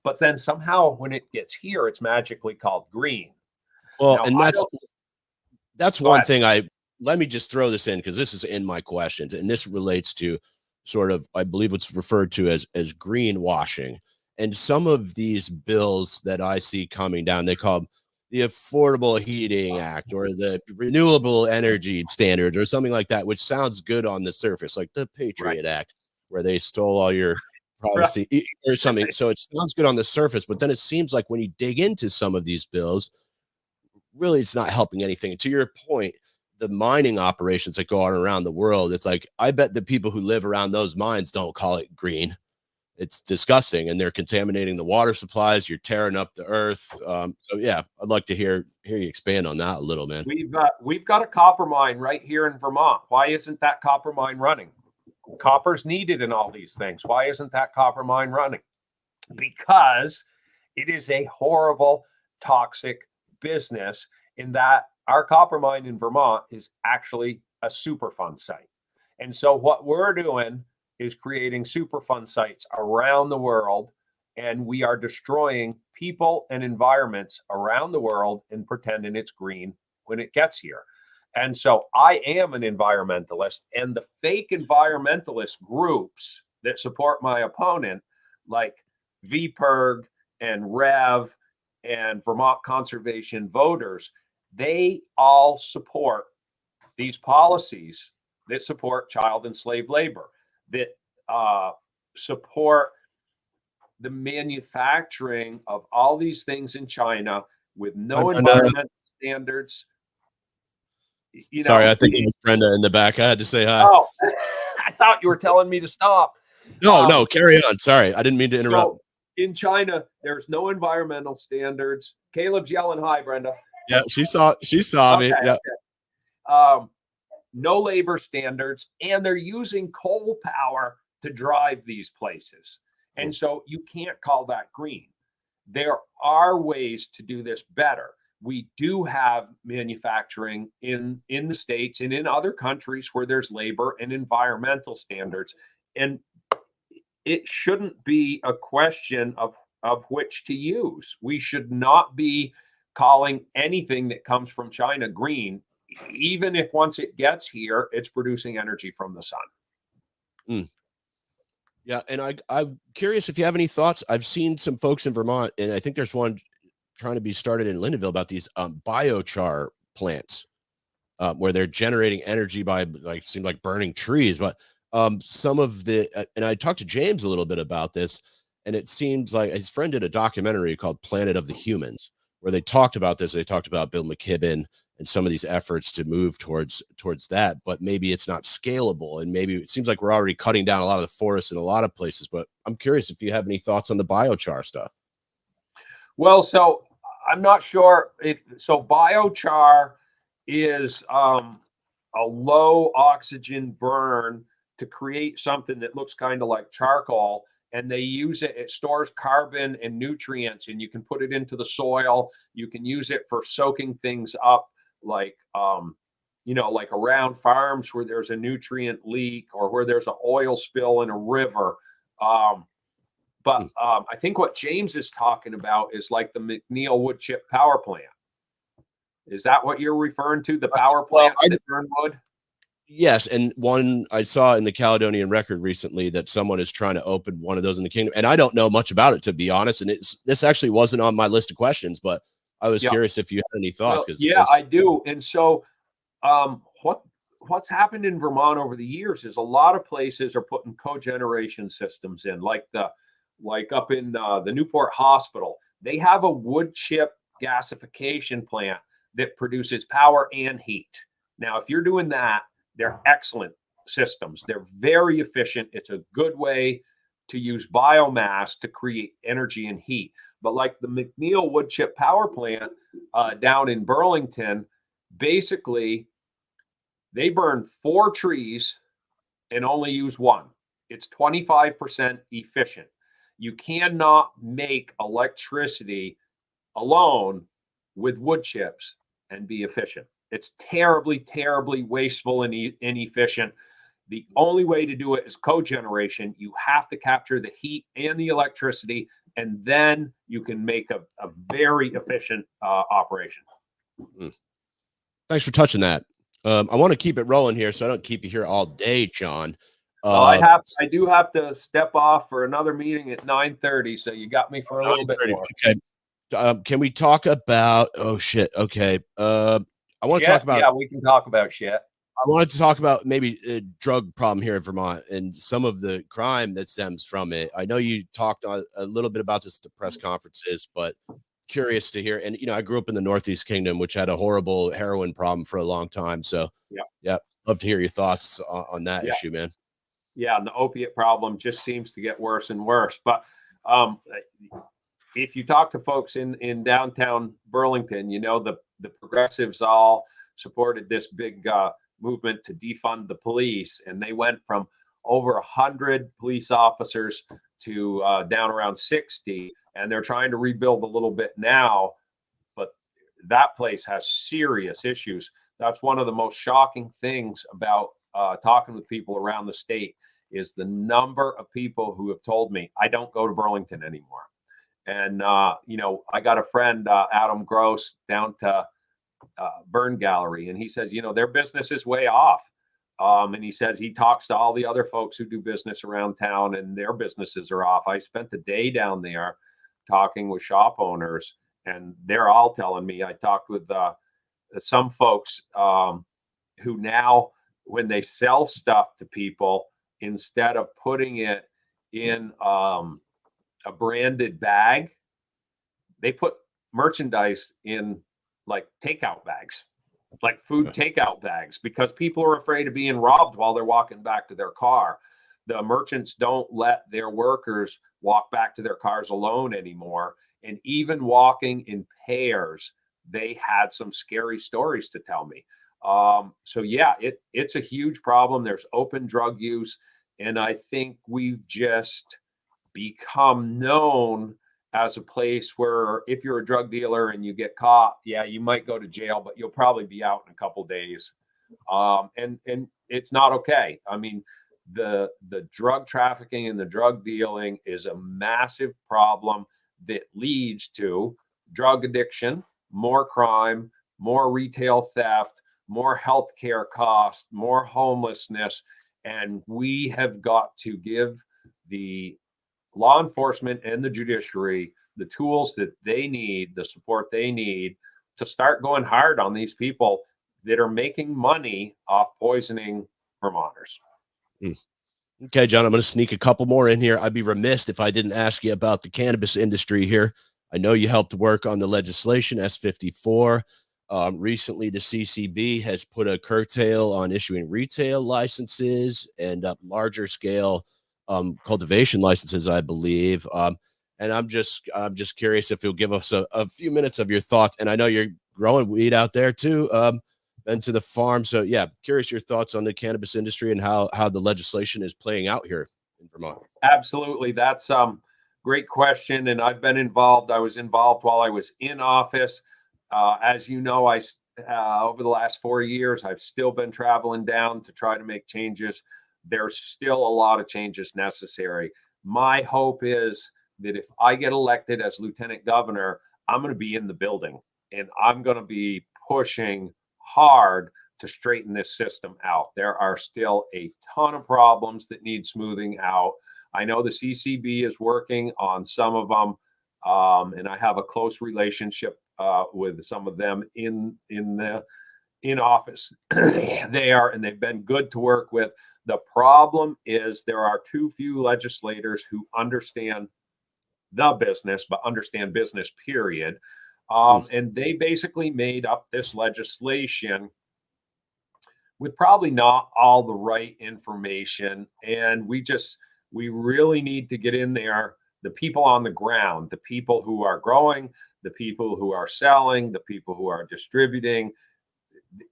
But then somehow when it gets here, it's magically called green. Well, now, and that's one thing let me just throw this in, because this is in my questions, and this relates to sort of, I believe, what's referred to as greenwashing. And some of these bills that I see coming down, they call them the Affordable Heating Act or the Renewable Energy Standards or something like that, which sounds good on the surface, like the Patriot Act, where they stole all your privacy or something. So it sounds good on the surface, but then it seems like when you dig into some of these bills, really it's not helping anything. And to your point, the mining operations that go on around the world, it's like, I bet the people who live around those mines don't call it green. It's disgusting, and they're contaminating the water supplies. You're tearing up the earth. So yeah, I'd like to hear you expand on that a little, man. We've got a copper mine right here in Vermont. Why isn't that copper mine running? Copper's needed in all these things. Why isn't that copper mine running? Because it is a horrible, toxic business, in that our copper mine in Vermont is actually a Superfund site. And so what we're doing is creating Superfund sites around the world, and we are destroying people and environments around the world and pretending it's green when it gets here. And so I am an environmentalist, and the fake environmentalist groups that support my opponent, like VPIRG and REV and Vermont Conservation Voters, they all support these policies that support child and slave labor, that support the manufacturing of all these things in China with no environmental standards. You know, sorry, I think it was Brenda in the back. I had to say hi. Oh, I thought you were telling me to stop. No, carry on. Sorry, I didn't mean to interrupt. So in China, there's no environmental standards. Caleb's yelling hi, Brenda. Yeah, she saw me. Yeah. Okay. No labor standards, and they're using coal power to drive these places. And so you can't call that green. There are ways to do this better. We do have manufacturing in the States and in other countries where there's labor and environmental standards. And it shouldn't be a question of which to use. We should not be calling anything that comes from China green, even if once it gets here, it's producing energy from the sun. Yeah, and I'm curious if you have any thoughts. I've seen some folks in Vermont, and I think there's one trying to be started in Lindenville about these biochar plants, where they're generating energy by, like, seems like burning trees. But some of the, and I talked to James a little bit about this, and it seems like his friend did a documentary called Planet of the Humans, where they talked about this. They talked about Bill McKibben and some of these efforts to move towards that, but maybe it's not scalable. And maybe it seems like we're already cutting down a lot of the forests in a lot of places, but I'm curious if you have any thoughts on the biochar stuff. Well, so I'm not sure if so. Biochar is a low oxygen burn to create something that looks kind of like charcoal, and they use it. It stores carbon and nutrients, and you can put it into the soil. You can use it for soaking things up, like like around farms where there's a nutrient leak or where there's an oil spill in a river. But I think what James is talking about is like the McNeil wood chip power plant. Is that what you're referring to? The power plant that burn wood? Yes, and one I saw in the Caledonian Record recently that someone is trying to open one of those in the kingdom, and I don't know much about it, to be honest. And this actually wasn't on my list of questions, but I was curious if you had any thoughts. Well, yeah, I do. And so, what's happened in Vermont over the years is a lot of places are putting cogeneration systems in, like up in the Newport Hospital. They have a wood chip gasification plant that produces power and heat. Now, if you're doing that, they're excellent systems. They're very efficient. It's a good way to use biomass to create energy and heat. But like the McNeil wood chip power plant down in Burlington, basically they burn 4 trees and only use 1. It's 25% efficient. You cannot make electricity alone with wood chips and be efficient. It's terribly, terribly wasteful and inefficient. The only way to do it is cogeneration. You have to capture the heat and the electricity, and then you can make a very efficient operation. Thanks for touching that. I want to keep it rolling here, so I don't keep you here all day, John. Well, I do have to step off for another meeting at 9:30, so you got me for a little bit more. Okay. Can we talk about? Oh shit. Okay. I want to talk about. Yeah, we can talk about shit. I wanted to talk about maybe a drug problem here in Vermont and some of the crime that stems from it. I know you talked a little bit about this at the press conferences, but curious to hear. And I grew up in the Northeast Kingdom, which had a horrible heroin problem for a long time. So yeah, love to hear your thoughts on that issue, man. Yeah, and the opiate problem just seems to get worse and worse. But if you talk to folks in downtown Burlington, the progressives all supported this big movement to defund the police, and they went from over 100 police officers to down around 60, and they're trying to rebuild a little bit now, but that place has serious issues. That's one of the most shocking things about talking with people around the state is the number of people who have told me, I don't go to Burlington anymore. And, I got a friend, Adam Gross, down to Burn Gallery, and he says, their business is way off. And he says he talks to all the other folks who do business around town, and their businesses are off. I spent the day down there talking with shop owners, and they're all telling me. I talked with some folks who now, when they sell stuff to people, instead of putting it in a branded bag, they put merchandise in like takeout bags, like food takeout bags, because people are afraid of being robbed while they're walking back to their car. The merchants don't let their workers walk back to their cars alone anymore. And even walking in pairs, they had some scary stories to tell me. So yeah, it's a huge problem. There's open drug use. And I think we've just become known as a place where if you're a drug dealer and you get caught, yeah, you might go to jail, but you'll probably be out in a couple of days. And it's not okay. I mean, the drug trafficking and the drug dealing is a massive problem that leads to drug addiction, more crime, more retail theft, more healthcare costs, more homelessness. And we have got to give the law enforcement and the judiciary the tools that they need, the support they need to start going hard on these people that are making money off poisoning Vermonters. Okay, John, I'm going to sneak a couple more in here. I'd be remiss if I didn't ask you about the cannabis industry here. I know you helped work on the legislation S54. Recently, the CCB has put a curtail on issuing retail licenses and larger scale cultivation licenses, I believe. And I'm just curious if you'll give us a few minutes of your thoughts. And I know you're growing weed out there too. Into the farm. So yeah, curious your thoughts on the cannabis industry and how the legislation is playing out here in Vermont. Absolutely. That's great question. And I've been involved. I was involved while I was in office. As you know, over the last 4 years, I've still been traveling down to try to make changes. There's still a lot of changes necessary. My hope is that if I get elected as lieutenant governor, I'm going to be in the building and I'm going to be pushing hard to straighten this system out. There are still a ton of problems that need smoothing out. I know the CCB is working on some of them, and I have a close relationship with some of them in office. They've been good to work with. The problem is there are too few legislators who understand the business, but understand business, period. And they basically made up this legislation with probably not all the right information. And we really need to get in there. The people on the ground, the people who are growing, the people who are selling, the people who are distributing.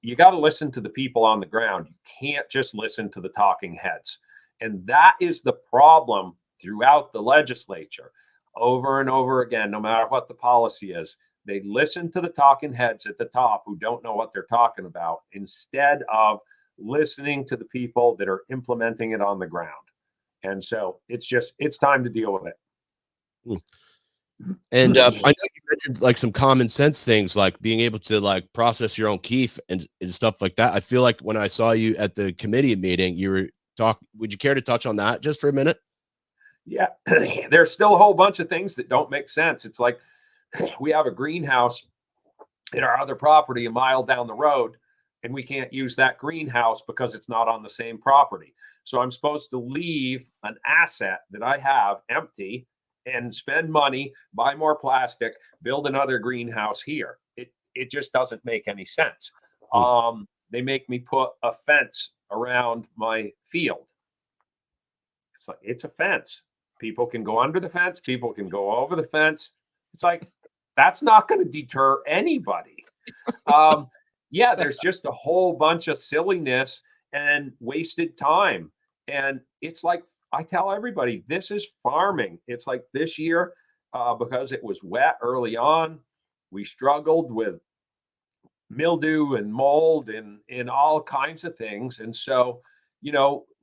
You got to listen to the people on the ground. You can't just listen to the talking heads. And that is the problem throughout the legislature over and over again, no matter what the policy is. They listen to the talking heads at the top who don't know what they're talking about instead of listening to the people that are implementing it on the ground. And so it's time to deal with it. And I know you mentioned like some common sense things like being able to like process your own keef and stuff like that. I feel like when I saw you at the committee meeting, would you care to touch on that just for a minute? Yeah, there's still a whole bunch of things that don't make sense. It's like we have a greenhouse in our other property a mile down the road, and we can't use that greenhouse because it's not on the same property. So I'm supposed to leave an asset that I have empty and spend money, buy more plastic, build another greenhouse here. It just doesn't make any sense. They make me put a fence around my field. It's like, it's a fence. People can go under the fence. People can go over the fence. It's like, that's not going to deter anybody. Yeah, there's just a whole bunch of silliness and wasted time. And it's like, I tell everybody, this is farming. It's like this year, because it was wet early on, we struggled with mildew and mold and all kinds of things. And so,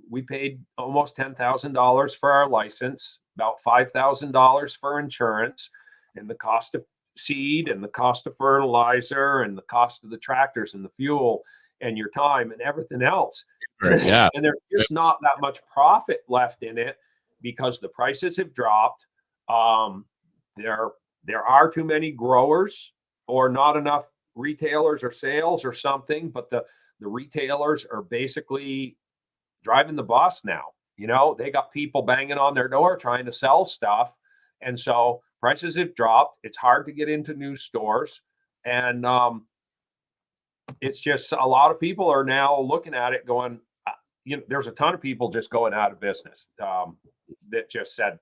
we paid almost $10,000 for our license, about $5,000 for insurance, and the cost of seed and the cost of fertilizer and the cost of the tractors and the fuel and your time and everything else. Yeah. And there's just not that much profit left in it because the prices have dropped. There are too many growers or not enough retailers or sales or something, but the retailers are basically driving the bus now. They got people banging on their door trying to sell stuff. And so prices have dropped. It's hard to get into new stores. And it's just a lot of people are now looking at it going, there's a ton of people just going out of business that just said,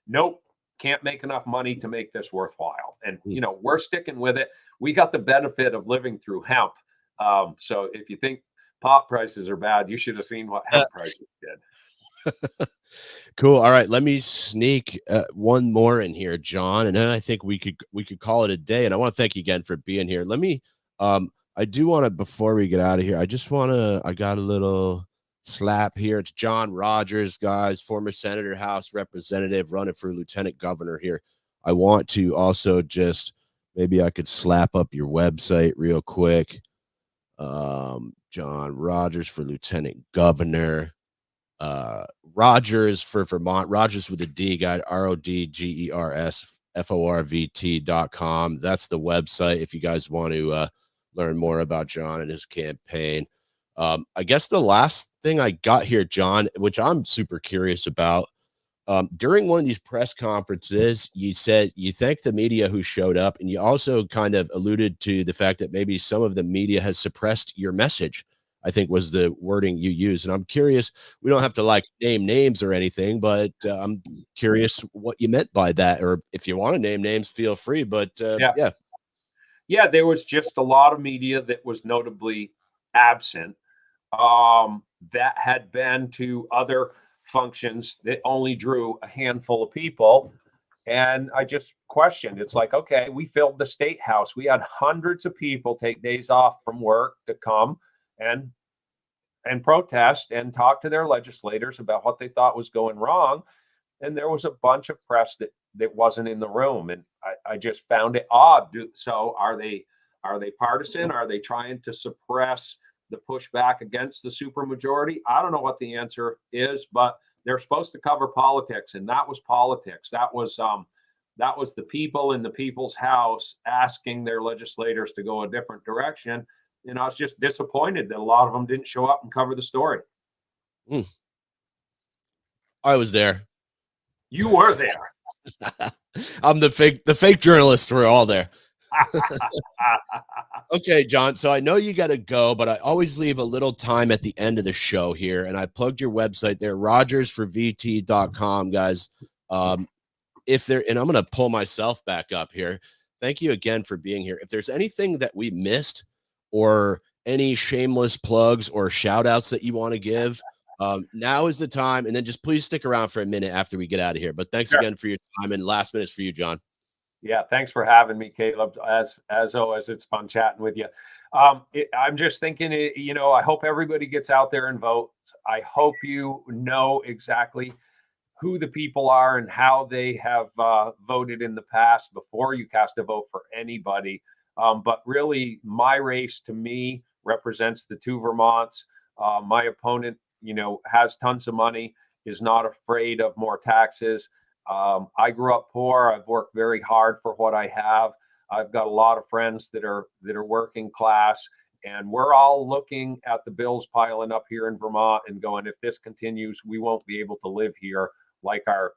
nope, can't make enough money to make this worthwhile. And, we're sticking with it. We got the benefit of living through hemp. So if you think pot prices are bad, you should have seen what hemp prices did. Cool. All right, let me sneak one more in here, John, and then I think we could call it a day. And I want to thank you again for being here. Let me I do want to, before we get out of here, I got a little slap here. It's John Rodgers, guys, former senator, House representative, running for lieutenant governor here. I want to also just, maybe I could slap up your website real quick. John Rodgers for lieutenant governor. Rodgers for Vermont. Rodgers with a D, guy. RODGERSFORVT.com. That's the website if you guys want to learn more about John and his campaign. I guess the last thing I got here, John, which I'm super curious about, during one of these press conferences, you said you thanked the media who showed up, and you also kind of alluded to the fact that maybe some of the media has suppressed your message, I think was the wording you used. And I'm curious, we don't have to like name names or anything, but I'm curious what you meant by that. Or if you want to name names, feel free. But Yeah. yeah. Yeah, there was just a lot of media that was notably absent, that had been to other functions that only drew a handful of people. And I just questioned. It's like, okay, we filled the state house. We had hundreds of people take days off from work to come and protest and talk to their legislators about what they thought was going wrong. And there was a bunch of press that wasn't in the room, and I just found it odd. So are they partisan? Are they trying to suppress the pushback against the supermajority? I don't know what the answer is, but they're supposed to cover politics, and that was politics. That was the people in the people's house asking their legislators to go a different direction. And I was just disappointed that a lot of them didn't show up and cover the story. I was there. You were there. I'm the fake journalists were all there. Okay, John. So I know you got to go, but I always leave a little time at the end of the show here. And I plugged your website there, rodgersforvt.com, guys. If there, and I'm going to pull myself back up here. Thank you again for being here. If there's anything that we missed or any shameless plugs or shout outs that you want to give, now is the time. And then just please stick around for a minute after we get out of here. But thanks again for your time, and last minute's for you, John. Yeah, thanks for having me, Caleb. As always, it's fun chatting with you. I'm just thinking, I hope everybody gets out there and votes. I hope you know exactly who the people are and how they have voted in the past before you cast a vote for anybody. But really, my race to me represents the two Vermonts. My opponent, has tons of money, is not afraid of more taxes. I grew up poor. I've worked very hard for what I have. I've got a lot of friends that are working class, and we're all looking at the bills piling up here in Vermont and going, if this continues, we won't be able to live here like our,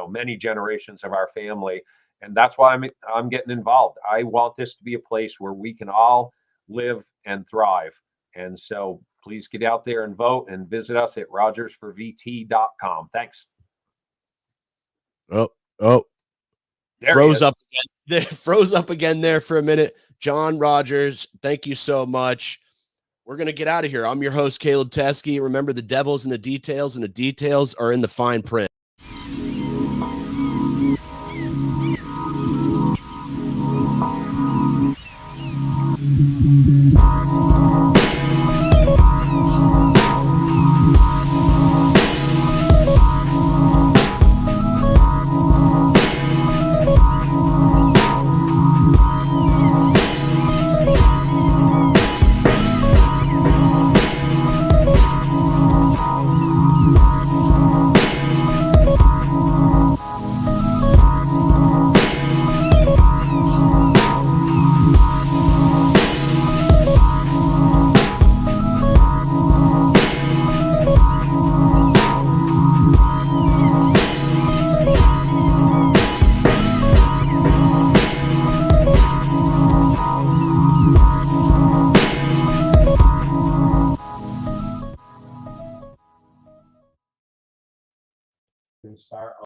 many generations of our family. And that's why I'm getting involved. I want this to be a place where we can all live and thrive. And so please get out there and vote, and visit us at rodgersforvt.com. Thanks. Oh, There froze up again. Froze up again there for a minute. John Rodgers, thank you so much. We're going to get out of here. I'm your host, Caleb Teskey. Remember, the devil's in the details, and the details are in the fine print.